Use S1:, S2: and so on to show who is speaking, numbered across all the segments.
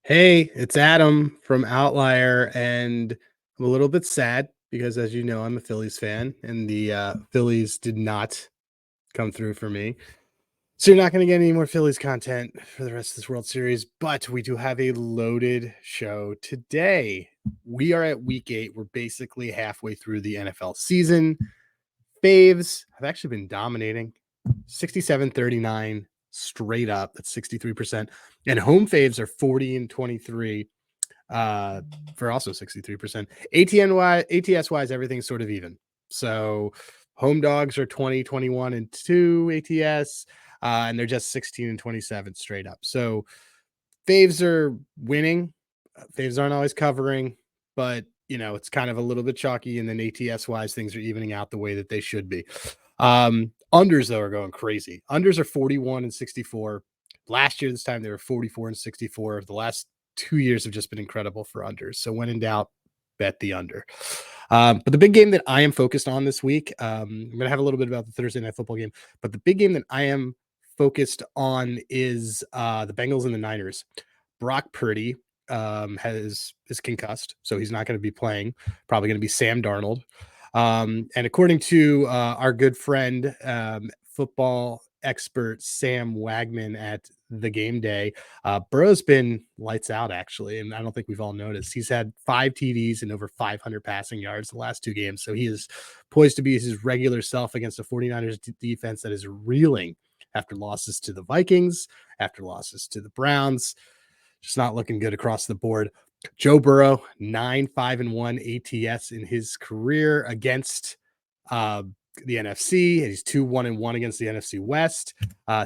S1: Hey, it's Adam from Outlier, and I'm a little bit sad because, as you know, I'm a Phillies fan, and the Phillies did not come through for me. So you're not going to get any more Phillies content for the rest of this World Series, but we do have a loaded show today. We are at week 8. We're basically halfway through the NFL season. Faves have actually been dominating 67-39 straight up. That's 63%. And home faves are 40 and 23 for also 63%. ATS wise, everything's sort of even. So home dogs are 20, 21, and 2 ATS, and they're just 16 and 27 straight up. So faves are winning. Faves aren't always covering, but it's kind of a little bit chalky. And then ATS wise, things are evening out the way that they should be. Unders though are going crazy. Unders are 41 and 64. Last year, this time they were 44 and 64. The last 2 years have just been incredible for unders. So when in doubt, bet the under. But the big game that I am focused on this week, I'm going to have a little bit about the Thursday night football game, but the big game that I am focused on is the Bengals and the Niners. Brock Purdy is concussed, so he's not going to be playing. Probably going to be Sam Darnold. And according to our good friend, football expert Sam Wagman at the game day, Burrow's been lights out, actually. And I don't think we've all noticed. He's had 5 TDs and over 500 passing yards the last 2 games. So he is poised to be his regular self against a 49ers defense that is reeling after losses to the Vikings, after losses to the Browns. Just not looking good across the board. Joe Burrow, 9-5-1 ATS in his career against the NFC. He's 2-1-1 against the NFC West.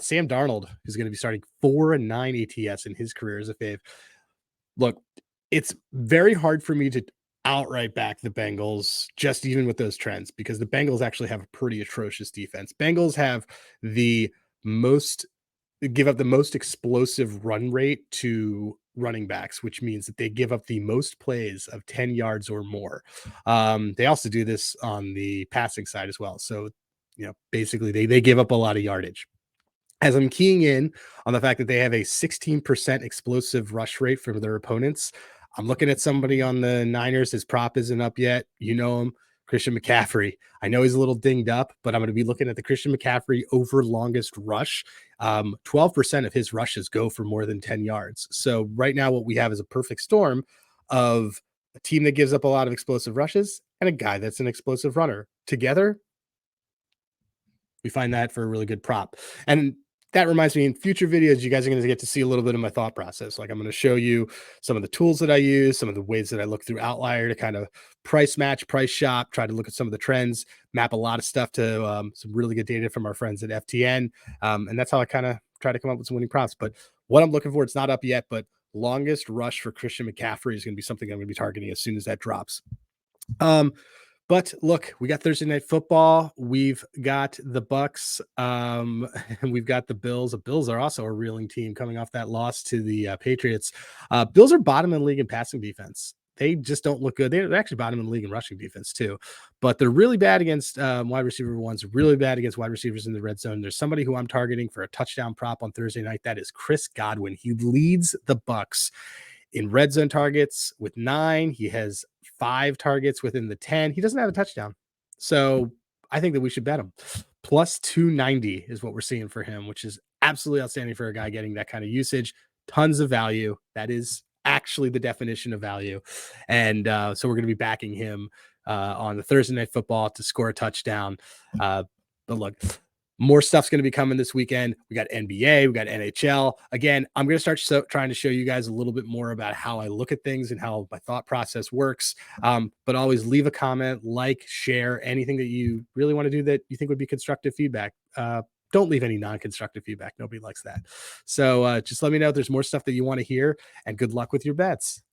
S1: Sam Darnold is going to be starting 4-9 ATS in his career as a fave. Look, it's very hard for me to outright back the Bengals, just even with those trends, because the Bengals actually have a pretty atrocious defense. Bengals have the most give up the most explosive run rate to running backs, which means that they give up the most plays of 10 yards or more. They also do this on the passing side as well. So, basically they give up a lot of yardage. As I'm keying in on the fact that they have a 16% explosive rush rate for their opponents, I'm looking at somebody on the Niners. His prop isn't up yet. You know him, Christian McCaffrey. I know he's a little dinged up, but I'm going to be looking at the Christian McCaffrey over longest rush. 12% of his rushes go for more than 10 yards. So right now what we have is a perfect storm of a team that gives up a lot of explosive rushes and a guy that's an explosive runner. Together, we find that for a really good prop. And that reminds me, in future videos, you guys are going to get to see a little bit of my thought process. Like, I'm going to show you some of the tools that I use, some of the ways that I look through Outlier to kind of price match, price shop, try to look at some of the trends, map a lot of stuff to some really good data from our friends at FTN. And that's how I kind of try to come up with some winning props. But what I'm looking for, it's not up yet, but longest rush for Christian McCaffrey is going to be something I'm going to be targeting as soon as that drops. But look, we got Thursday night football. We've got the Bucks, and we've got the Bills. The Bills are also a reeling team coming off that loss to the Patriots. Bills are bottom in the league in passing defense. They just don't look good. They're actually bottom in the league in rushing defense too, but they're really bad against wide receiver ones, really bad against wide receivers in the red zone. There's somebody who I'm targeting for a touchdown prop on Thursday night. That is Chris Godwin. He leads the Bucks in red zone targets with 9. He has 5 targets within the 10. He doesn't have a touchdown. So I think that we should bet him. Plus 290 is what we're seeing for him, which is absolutely outstanding for a guy getting that kind of usage. Tons of value. That is actually the definition of value. And so we're going to be backing him on the Thursday night football to score a touchdown. But look, more stuff's going to be coming this weekend. We got NBA, we got NHL. Again, I'm going to start trying to show you guys a little bit more about how I look at things and how my thought process works. But always leave a comment, like, share, anything that you really want to do that you think would be constructive feedback. Don't leave any non-constructive feedback. Nobody likes that. So just let me know if there's more stuff that you want to hear, and good luck with your bets.